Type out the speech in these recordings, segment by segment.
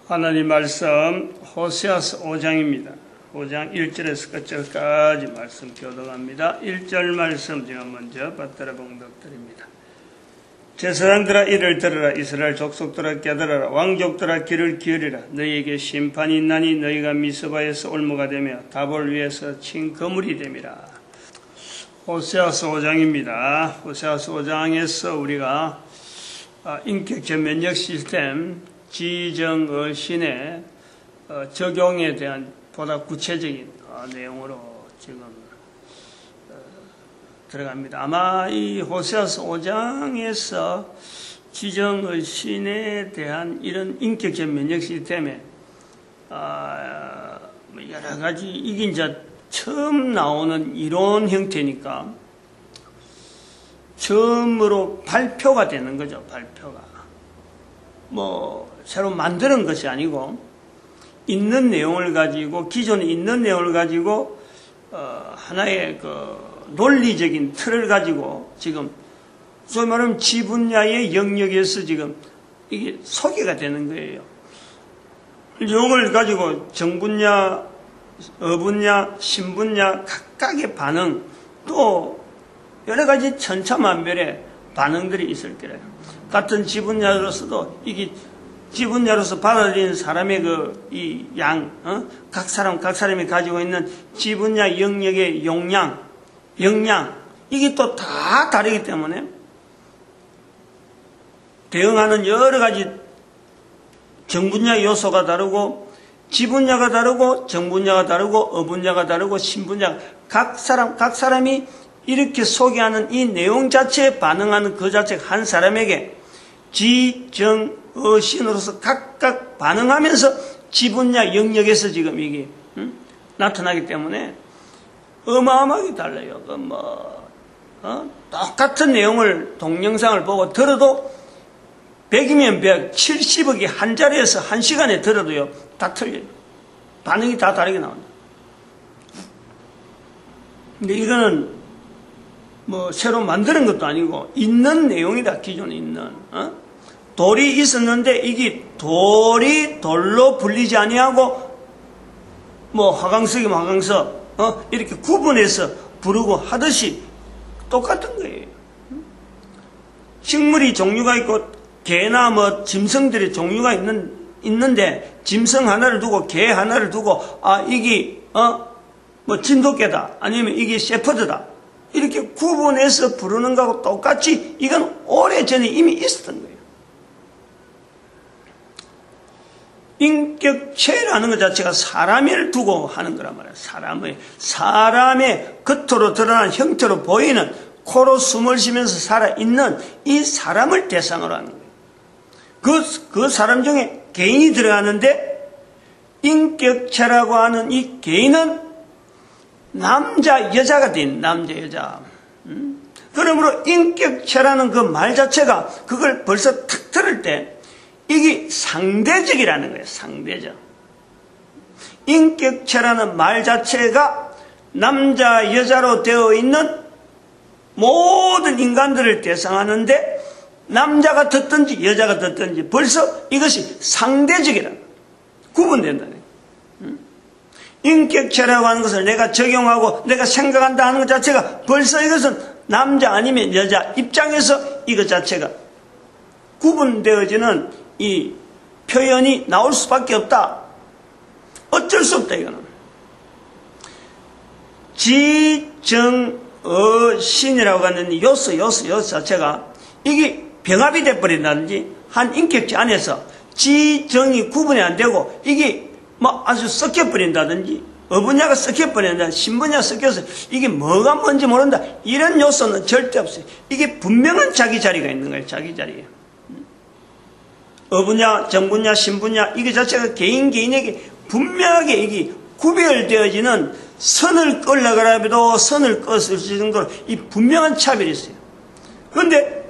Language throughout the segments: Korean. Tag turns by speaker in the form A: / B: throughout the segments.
A: 하나님 말씀 호세아서 5장입니다. 5장 1절에서 끝절까지 말씀 교독합니다. 1절 말씀 제가 먼저 받들어 봉독드립니다. 제사장들아 이를 들으라. 이스라엘 족속들아 깨달아라. 왕족들아 귀를 기울이라. 너희에게 심판이 있나니 너희가 미스바에서 올무가 되며 다볼 위에서 친 거물이 됨이라. 호세아서 5장입니다. 호세아서 5장에서 우리가 인격적 면역 시스템 지정의신의 적용에 대한 보다 구체적인 내용으로 지금 들어갑니다. 아마 이 호세아서 5장에서 지정의신에 대한 이런 인격적 면역 시스템에 여러 가지 이게 이제 처음 나오는 이론 형태니까 처음으로 발표가 되는 거죠. 발표가 새로 만드는 것이 아니고 있는 내용을 가지고 기존에 있는 내용을 가지고 하나의 논리적인 틀을 가지고 지금 소위 말하면 지분야의 영역에서 지금 이게 소개가 되는 거예요. 용을 가지고 정분야, 어분야, 신분야 각각의 반응 또 여러 가지 천차만별의 반응들이 있을 거예요. 같은 지분야로서도 이게 지분야로서 받아들이는 사람의 각 사람이 가지고 있는 지분야 영역의 용량, 역량, 이게 또 다 다르기 때문에 대응하는 여러 가지 정분야 요소가 다르고 지분야가 다르고 정분야가 다르고 어분야가 다르고 신분야 각 사람이 이렇게 소개하는 이 내용 자체에 반응하는 그 자체가 한 사람에게 지정의신으로서 각각 반응하면서 지분야 영역에서 지금 이게 나타나기 때문에 어마어마하게 달라요. 똑같은 내용을 동영상을 보고 들어도 100이면 100, 70억이 한 자리에서 한 시간에 들어도요 다 틀려요. 반응이 다 다르게 나온다. 근데 이거는 새로 만드는 것도 아니고 있는 내용이다. 기존에 있는 돌이 있었는데 이게 돌이 돌로 불리지 아니하고 화강석이면 화강석 이렇게 구분해서 부르고 하듯이 똑같은 거예요. 식물이 종류가 있고 개나 짐승들의 종류가 있는데 짐승 하나를 두고 개 하나를 두고 이게 진돗개다 아니면 이게 셰퍼드다 이렇게 구분해서 부르는 거하고 똑같이 이건 오래전에 이미 있었던 거예요. 인격체라는 것 자체가 사람을 두고 하는 거란 말이에요. 사람의 겉으로 드러난 형태로 보이는 코로 숨을 쉬면서 살아있는 이 사람을 대상으로 하는 거예요. 그 사람 중에 개인이 들어가는데 인격체라고 하는 이 개인은 남자 여자가 된 남자 여자. 그러므로 인격체라는 그 말 자체가 그걸 벌써 탁 들을 때 이게 상대적이라는 거예요. 상대적. 인격체라는 말 자체가 남자 여자로 되어 있는 모든 인간들을 대상하는데 남자가 듣든지 여자가 듣든지 벌써 이것이 상대적이라는 거예요. 구분된다는 거예요. 인격체라고 하는 것을 내가 적용하고 내가 생각한다 하는 것 자체가 벌써 이것은 남자 아니면 여자 입장에서 이것 자체가 구분되어지는 이 표현이 나올 수밖에 없다. 어쩔 수 없다 이거는. 지정의신이라고 하는 이 요소 자체가 이게 병합이 돼버린다든지 한 인격체 안에서 지정이 구분이 안 되고 이게 아주 섞여버린다든지 어분야가 섞여버린다 신분야가 섞여서 이게 뭐가 뭔지 모른다 이런 요소는 절대 없어요. 이게 분명한 자기 자리가 있는 거예요. 자기 자리에 어분야, 정분야, 신분야 이게 자체가 개인에게 분명하게 이게 구별되어지는 선을 끌려고 해도 선을 끌을 수 있는 걸 이 분명한 차별이 있어요. 그런데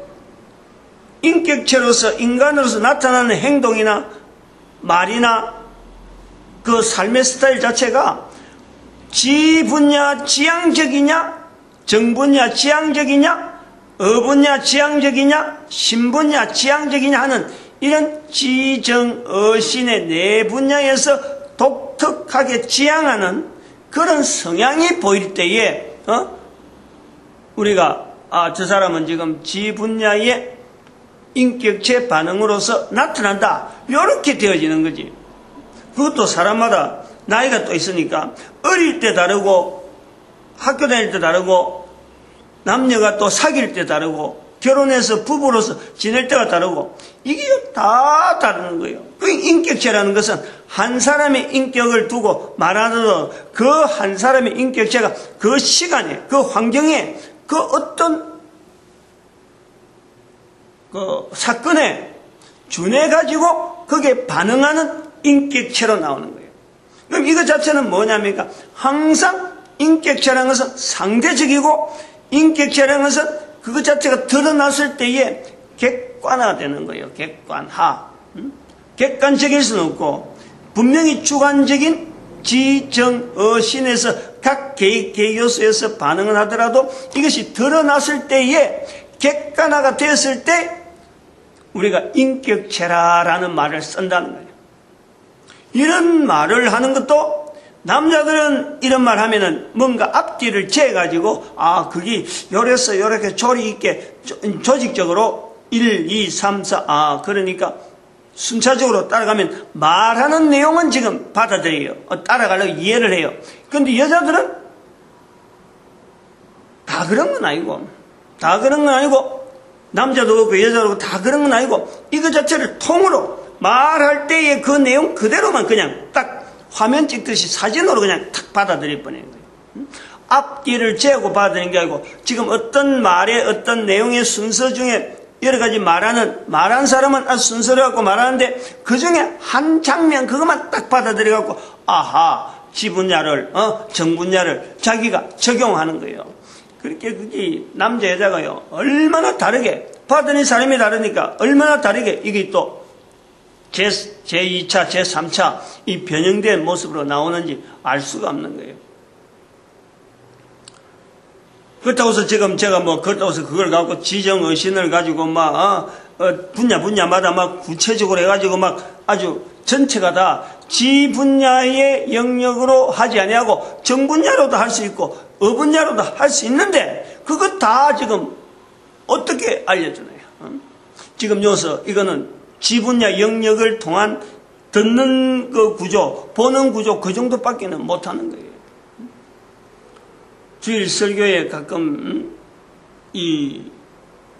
A: 인격체로서 인간으로서 나타나는 행동이나 말이나 그 삶의 스타일 자체가 지분야 지향적이냐 정분야 지향적이냐 어분야 지향적이냐 신분야 지향적이냐 하는 이런 지정어신의 내 분야에서 독특하게 지향하는 그런 성향이 보일 때에 우리가 저 사람은 지금 지 분야의 인격체 반응으로서 나타난다, 이렇게 되어지는 거지. 그것도 사람마다 나이가 또 있으니까 어릴 때 다르고 학교 다닐 때 다르고 남녀가 또 사귈 때 다르고 결혼해서 부부로서 지낼 때가 다르고 이게 다 다른 거예요. 그 인격체라는 것은 한 사람의 인격을 두고 말하더라도 그 한 사람의 인격체가 그 시간에 그 환경에 그 어떤 그 사건에 준해가지고 거기에 반응하는 인격체로 나오는 거예요. 그럼 이거 자체는 뭐냐니까 항상 인격체라는 것은 상대적이고 인격체라는 것은 그것 자체가 드러났을 때에 객관화되는 거예요. 객관화. 객관적일 수는 없고 분명히 주관적인 지정어신에서 각 개 요소에서 반응을 하더라도 이것이 드러났을 때에 객관화가 되었을 때 우리가 인격체라라는 말을 쓴다는 거예요. 이런 말을 하는 것도 남자들은 이런 말 하면은 뭔가 앞뒤를 재가지고 그게 요래서 요렇게 조리 있게 조직적으로 1, 2, 3, 4 그러니까 순차적으로 따라가면 말하는 내용은 지금 받아들여요. 따라가려고 이해를 해요. 그런데 여자들은 다 그런 건 아니고 남자도 그렇고 여자도 그렇고 다 그런 건 아니고 이거 자체를 통으로 말할 때의 그 내용 그대로만 그냥 딱 화면 찍듯이 사진으로 그냥 탁 받아들일 뻔한 거예요. 앞뒤를 재고 받아들이는 게 아니고 지금 어떤 말의 어떤 내용의 순서 중에 여러 가지 말한 사람은 아주 순서를 갖고 말하는데 그 중에 한 장면 그것만 딱 받아들여갖고 지 분야를 정 분야를 자기가 적용하는 거예요. 그렇게 그게 남자 여자가요 얼마나 다르게 받아들이는 사람이 다르니까 얼마나 다르게 이게 또 제2차, 제3차 이 변형된 모습으로 나오는지 알 수가 없는 거예요. 그렇다고 해서 지금 제가 그렇다고 해서 그걸 갖고 지정의신을 가지고 분야마다 구체적으로 해가지고 아주 전체가 다 지 분야의 영역으로 하지 아니하고 정 분야로도 할 수 있고 어 분야로도 할 수 있는데 그거 다 지금 어떻게 알려주나요? 지금 여기서 이거는 지 분야 영역을 통한 듣는 그 구조, 보는 구조 그 정도밖에는 못하는 거예요. 주일 설교에 가끔 이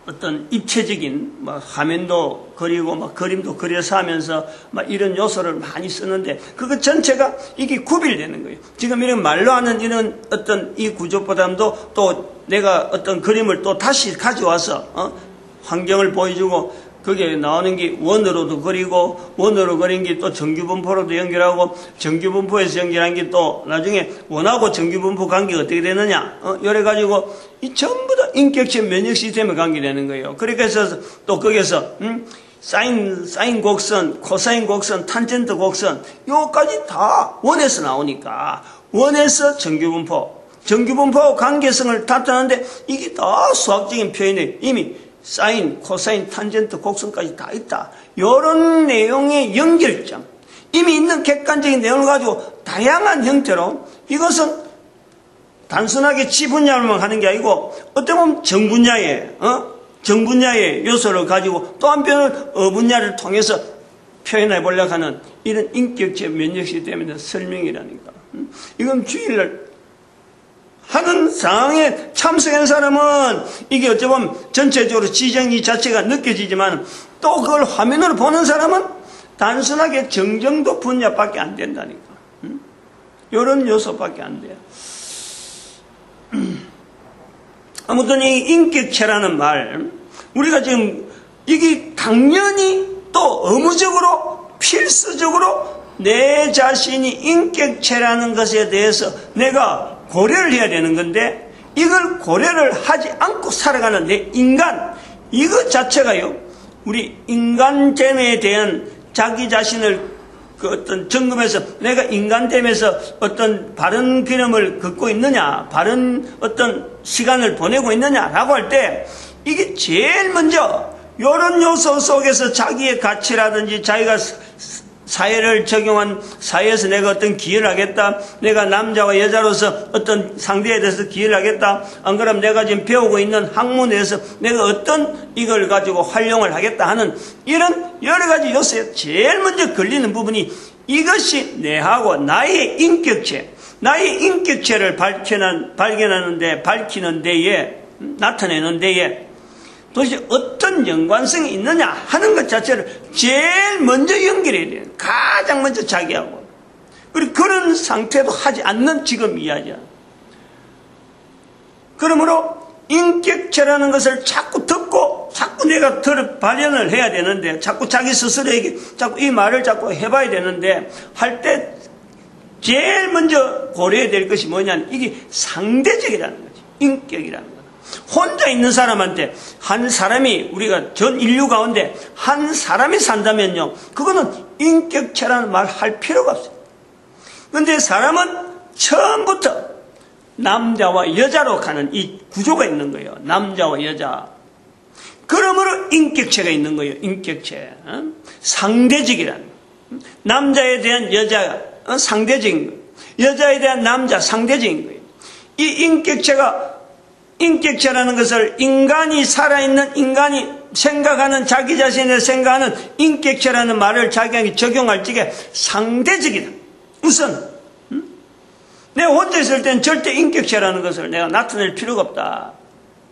A: 어떤 입체적인 화면도 그리고 그림도 그려서 하면서 이런 요소를 많이 쓰는데 그것 전체가 이게 구별되는 거예요. 지금 이런 말로 하는 이런 어떤 이 구조보다도 또 내가 어떤 그림을 또 다시 가져와서 환경을 보여주고 거기에 나오는 게 원으로도 그리고 원으로 그린 게 또 정규분포로도 연결하고 정규분포에서 연결한 게 또 나중에 원하고 정규분포 관계가 어떻게 되느냐 이래 가지고 이 전부 다 인격체 면역 시스템에 관계되는 거예요. 그렇게 해서 또 거기에서 사인 곡선, 코사인 곡선, 탄젠트 곡선 요까지 다 원에서 나오니까 원에서 정규분포하고 관계성을 나타내는데 이게 다 수학적인 표현이 이미 사인, 코사인, 탄젠트, 곡선까지 다 있다. 이런 내용의 연결점, 이미 있는 객관적인 내용을 가지고 다양한 형태로 이것은 단순하게 지 분야로만 하는 게 아니고 어떻게 보면 정 분야의 요소를 가지고 또 한편은 어 분야를 통해서 표현해 보려고 하는 이런 인격체 면역 시스템에 설명이라니까. 이건 주일날 하는 상황에 참석한 사람은 이게 어쩌면 전체적으로 지정이 자체가 느껴지지만 또 그걸 화면으로 보는 사람은 단순하게 정정도 분야밖에 안 된다니까. 이런 요소밖에 안 돼요. 아무튼 이 인격체라는 말, 우리가 지금 이게 당연히 또 의무적으로 필수적으로 내 자신이 인격체라는 것에 대해서 내가 고려를 해야 되는 건데 이걸 고려를 하지 않고 살아가는 내 인간, 이것 자체가요 우리 인간됨에 대한 자기 자신을 그 어떤 점검해서 내가 인간됨에서 어떤 바른 기름을 걷고 있느냐, 바른 어떤 시간을 보내고 있느냐라고 할 때 이게 제일 먼저 이런 요소 속에서 자기의 가치라든지 자기가 사회를 적용한 사회에서 내가 어떤 기여를 하겠다. 내가 남자와 여자로서 어떤 상대에 대해서 기여를 하겠다. 안 그러면 내가 지금 배우고 있는 학문에서 내가 어떤 이걸 가지고 활용을 하겠다 하는 이런 여러 가지 요소에 제일 먼저 걸리는 부분이 이것이 내하고 나의 인격체, 나의 인격체를 밝히는 데에 나타내는 데에 도대체 어떤 연관성이 있느냐 하는 것 자체를 제일 먼저 연결해야 돼요. 가장 먼저 자기하고. 그리고 그런 상태도 하지 않는 지금 이야기야. 그러므로 인격체라는 것을 자꾸 듣고 자꾸 내가 발현을 해야 되는데 자꾸 자기 스스로에게 자꾸 이 말을 자꾸 해봐야 되는데 할 때 제일 먼저 고려해야 될 것이 뭐냐면 이게 상대적이라는 거지. 인격이라는 거. 혼자 있는 사람한테 한 사람이 우리가 전 인류 가운데 한 사람이 산다면요 그거는 인격체라는 말 할 필요가 없어요. 그런데 사람은 처음부터 남자와 여자로 가는 이 구조가 있는 거예요. 남자와 여자. 그러므로 인격체가 있는 거예요. 인격체. 상대적이라는 거예요. 남자에 대한 여자 상대적인 거예요. 여자에 대한 남자 상대적인 거예요. 이 인격체라는 것을 인간이 살아있는 인간이 생각하는 자기 자신의 생각하는 인격체라는 말을 자기에게 적용할 적에 상대적이다. 우선 내가 혼자 있을 때는 절대 인격체라는 것을 내가 나타낼 필요가 없다.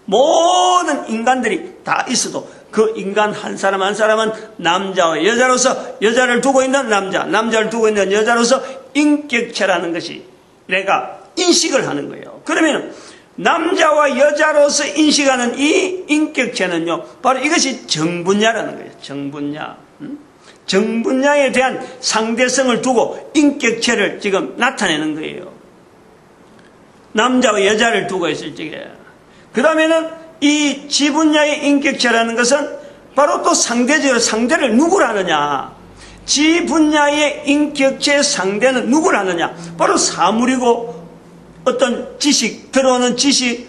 A: 모든 인간들이 다 있어도 그 인간 한 사람 한 사람은 남자와 여자로서 여자를 두고 있는 남자, 남자를 두고 있는 여자로서 인격체라는 것이 내가 인식을 하는 거예요. 그러면 남자와 여자로서 인식하는 이 인격체는요, 바로 이것이 정분야라는 거예요. 정분야. 정분야에 대한 상대성을 두고 인격체를 지금 나타내는 거예요. 남자와 여자를 두고 있을 적에. 그 다음에는 이 지분야의 인격체라는 것은 바로 또 상대적으로 상대를 누구를 하느냐. 지분야의 인격체의 상대는 누구를 하느냐. 바로 사물이고 어떤 지식, 들어오는 지식,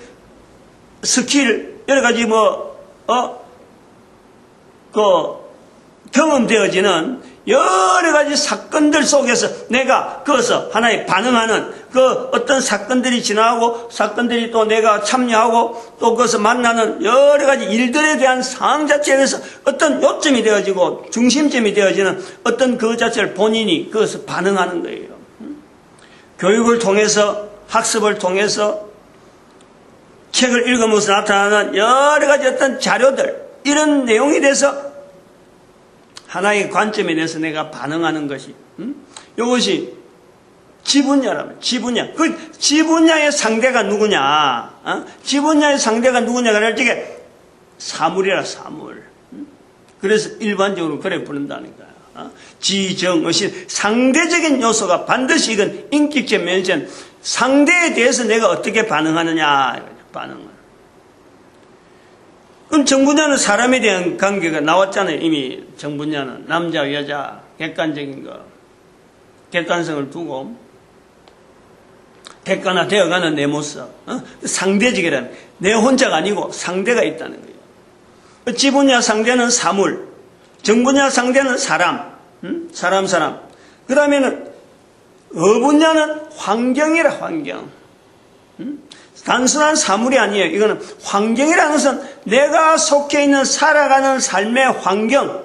A: 스킬, 여러 가지 경험되어지는 여러 가지 사건들 속에서 내가 그것을 하나에 반응하는 그 어떤 사건들이 지나가고 사건들이 또 내가 참여하고 또 그것을 만나는 여러 가지 일들에 대한 상황 자체에 대해서 어떤 요점이 되어지고 중심점이 되어지는 어떤 그 자체를 본인이 그것을 반응하는 거예요. 교육을 통해서 학습을 통해서 책을 읽으면서 나타나는 여러 가지 어떤 자료들 이런 내용에 대해서 하나의 관점에 대해서 내가 반응하는 것이 이것이 지분야라면 지분야. 그 지분야의 상대가 누구냐? 지분야의 상대가 누구냐가 할 적에 사물이라 사물. 그래서 일반적으로 그래 부른다니까. 지정의식 상대적인 요소가 반드시 이건 인격적 면에서는 상대에 대해서 내가 어떻게 반응하느냐 반응을. 그럼 정분야는 사람에 대한 관계가 나왔잖아요. 이미 정분야는 남자 여자 객관적인 거 객관성을 두고 객관화되어가는 내 모습 상대적이라는 내 혼자가 아니고 상대가 있다는 거예요. 지분야 상대는 사물 정분야 상대는 사람 사람 그 다음에는 어분야는 환경이라 환경 단순한 사물이 아니에요. 이거는 환경이라는 것은 내가 속해 있는 살아가는 삶의 환경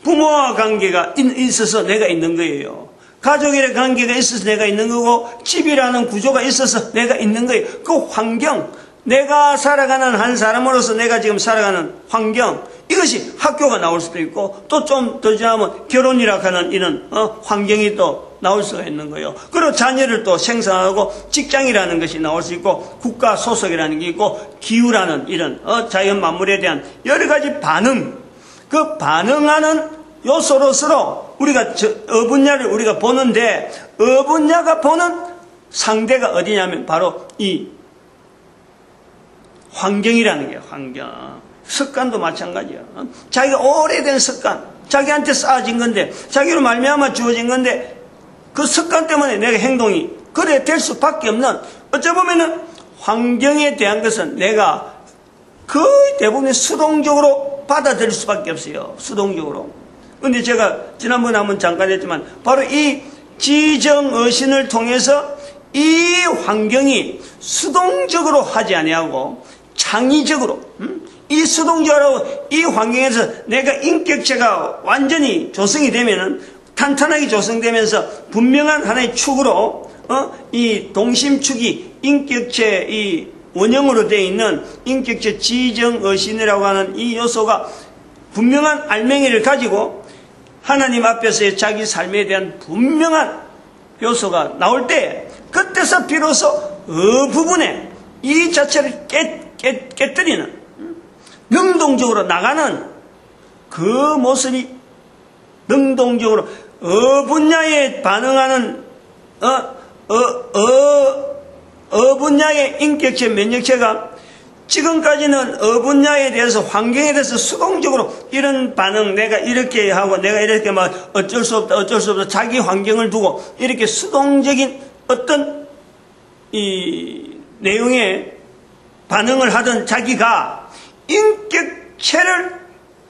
A: 부모와 관계가 있어서 내가 있는 거예요. 가족의 관계가 있어서 내가 있는 거고 집이라는 구조가 있어서 내가 있는 거예요. 그 환경 내가 살아가는 한 사람으로서 내가 지금 살아가는 환경 이것이 학교가 나올 수도 있고 또 좀 더 지나면 결혼이라 하는 이런 환경이 또 나올 수가 있는 거예요. 그리고 자녀를 또 생산하고 직장이라는 것이 나올 수 있고 국가 소속이라는 게 있고 기후라는 이런 자연 만물에 대한 여러 가지 반응 그 반응하는 요소로서 우리가 어분야를 우리가 보는데 어분야가 보는 상대가 어디냐면 바로 이 환경이라는 게 환경. 습관도 마찬가지야. 자기가 오래된 습관, 자기한테 쌓아진 건데, 자기로 말미암아 주어진 건데, 그 습관 때문에 내가 행동이 그래 될 수밖에 없는, 어쩌보면은 환경에 대한 것은 내가 거의 대부분 수동적으로 받아들일 수밖에 없어요. 수동적으로. 근데 제가 지난번에 한번 잠깐 했지만 바로 이 지정어신을 통해서 이 환경이 수동적으로 하지 아니하고 창의적으로, 이 수동적으로 이 환경에서 내가 인격체가 완전히 조성이 되면은 탄탄하게 조성되면서 분명한 하나의 축으로 이 동심축이 인격체 이 원형으로 되어 있는 인격체 지정어신이라고 하는 이 요소가 분명한 알맹이를 가지고 하나님 앞에서의 자기 삶에 대한 분명한 요소가 나올 때 그때서 비로소 부분에 이 자체를 깨뜨리는 능동적으로 나가는 그 모습이 능동적으로 분야에 반응하는 분야의 인격체 면역체가 지금까지는 분야에 대해서 환경에 대해서 수동적으로 이런 반응 내가 이렇게 하고 내가 이렇게 막 어쩔 수 없다 자기 환경을 두고 이렇게 수동적인 어떤 이 내용에 반응을 하던 자기가 인격체를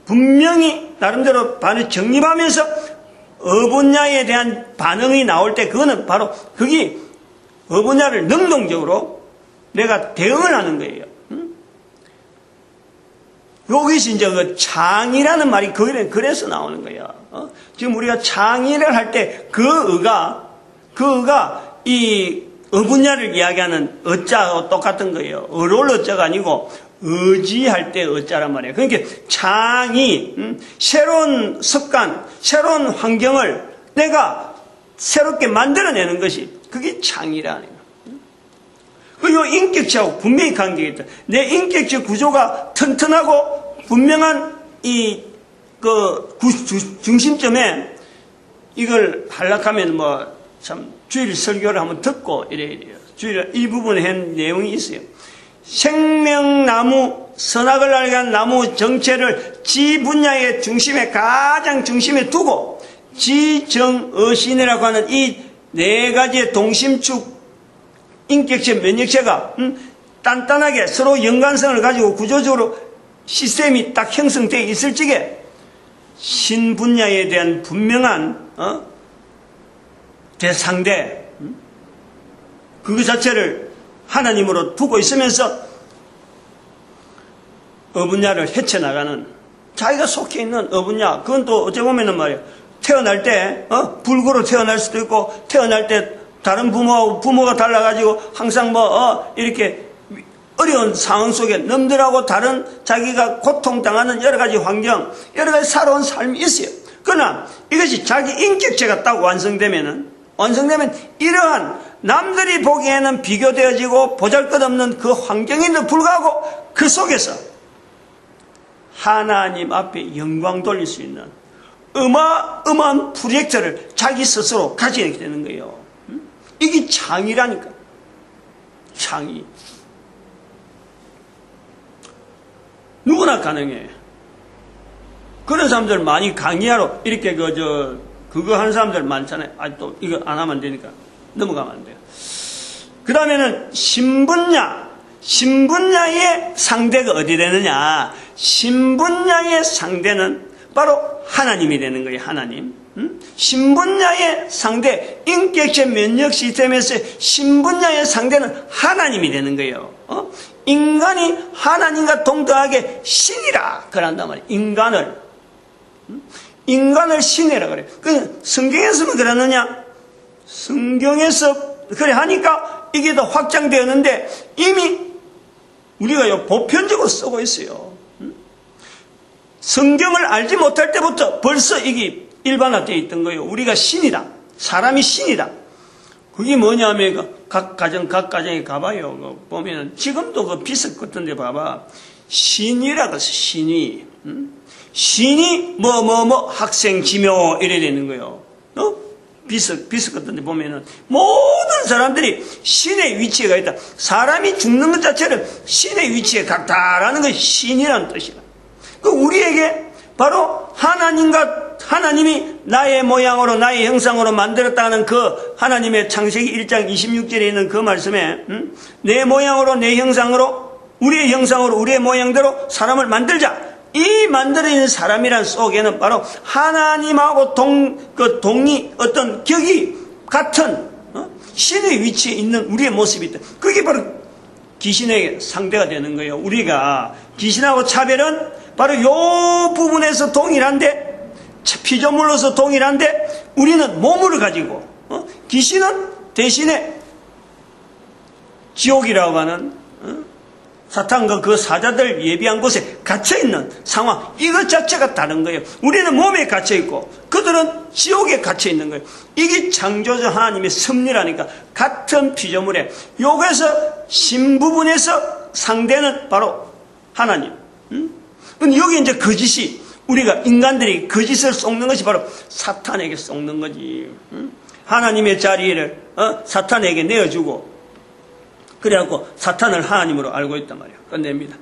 A: 분명히 나름대로 반을 정립하면서 분야에 대한 반응이 나올 때 그거는 바로 그게 분야를 능동적으로 내가 대응을 하는 거예요. 여기서 이제 그 창의라는 말이 그래서 나오는 거예요. 지금 우리가 창의를 할 때 그 의가 이 분야를 이야기하는 어자하고 똑같은 거예요. 어롤 어자가 아니고 의지할 때 어자란 말이에요. 그러니까 창의, 새로운 습관, 새로운 환경을 내가 새롭게 만들어내는 것이 그게 창의라는 거예요. 그리고 인격체하고 분명히 관계가 있다. 내 인격체 구조가 튼튼하고 분명한 중심점에 이걸 하려면 참 주일 설교를 한번 듣고 이래요. 주일 이 부분에 한 내용이 있어요. 생명나무, 선악을 알게 한 나무 정체를 지 분야의 가장 중심에 두고 지정어신이라고 하는 이 네 가지의 동심축 인격체, 면역체가 단단하게 서로 연관성을 가지고 구조적으로 시스템이 딱 형성되어 있을 적에 신분야에 대한 분명한 대상대 그 자체를 하나님으로 두고 있으면서 어분야를 헤쳐나가는 자기가 속해 있는 어분야 그건 또 어찌 보면은 말이에요. 태어날 때 불구로 태어날 수도 있고 태어날 때 다른 부모가 달라가지고 항상 이렇게 어려운 상황 속에 남들하고 다른 자기가 고통당하는 여러 가지 환경, 여러 가지 살아온 삶이 있어요. 그러나 이것이 자기 인격체가 딱 완성되면 이러한 남들이 보기에는 비교되어지고 보잘것없는 그 환경에도 불구하고 그 속에서 하나님 앞에 영광 돌릴 수 있는 어마어마한 프로젝트를 자기 스스로 가지게 되는 거예요. 이게 창의라니까. 창의. 누구나 가능해. 그런 사람들 많이 강의하러 이렇게 그거 하는 사람들 많잖아요. 또 이거 안 하면 안 되니까 넘어가면 안 돼요. 그 다음에는 신분야의 상대가 어디 되느냐. 신분야의 상대는 바로 하나님이 되는 거예요. 하나님. 신분야의 상대, 인격체 면역 시스템에서 신분야의 상대는 하나님이 되는 거예요. 인간이 하나님과 동등하게 신이라 그런단 말이에요. 인간을 신이라 그래요. 그 성경에서는 그러느냐? 성경에서 그래 하니까 이게 더 확장되었는데 이미 우리가 보편적으로 쓰고 있어요. 성경을 알지 못할 때부터 벌써 이게 일반화되어 있던 거예요. 우리가 신이다. 사람이 신이다. 그게 뭐냐면 각 가정에 가봐요. 보면은 지금도 그 비슷 같은데 봐봐. 신이라고 해서 신이. 신이 학생 지묘 이래 되는 거예요. 비슷 같은데 보면은 모든 사람들이 신의 위치가 있다. 사람이 죽는 것 자체를 신의 위치에 갖다라는 것이 신이라는 뜻이다. 그 우리에게 바로 하나님이 나의 모양으로 나의 형상으로 만들었다는 그 하나님의 창세기 1장 26절에 있는 그 말씀에 내 모양으로 내 형상으로 우리의 형상으로 우리의 모양대로 사람을 만들자. 이 만들어진 사람이란 속에는 바로 하나님하고 동이 어떤 격이 같은 신의 위치에 있는 우리의 모습이 있다. 그게 바로 귀신에게 상대가 되는 거예요. 우리가 귀신하고 차별은 바로 이 부분에서 동일한데, 피조물로서 동일한데, 우리는 몸을 가지고, 귀신은 대신에 지옥이라고 하는 사탄과 그 사자들 예비한 곳에 갇혀있는 상황, 이것 자체가 다른 거예요. 우리는 몸에 갇혀있고 그들은 지옥에 갇혀있는 거예요. 이게 창조주 하나님의 섭리라니까. 같은 피조물에 여기서 신부분에서 상대는 바로 하나님. 근데 여기 이제 거짓이, 우리가 인간들이 거짓을 쏟는 것이 바로 사탄에게 쏟는 거지. 하나님의 자리를 사탄에게 내어주고, 그래갖고 사탄을 하나님으로 알고 있단 말이에요. 끝냅니다.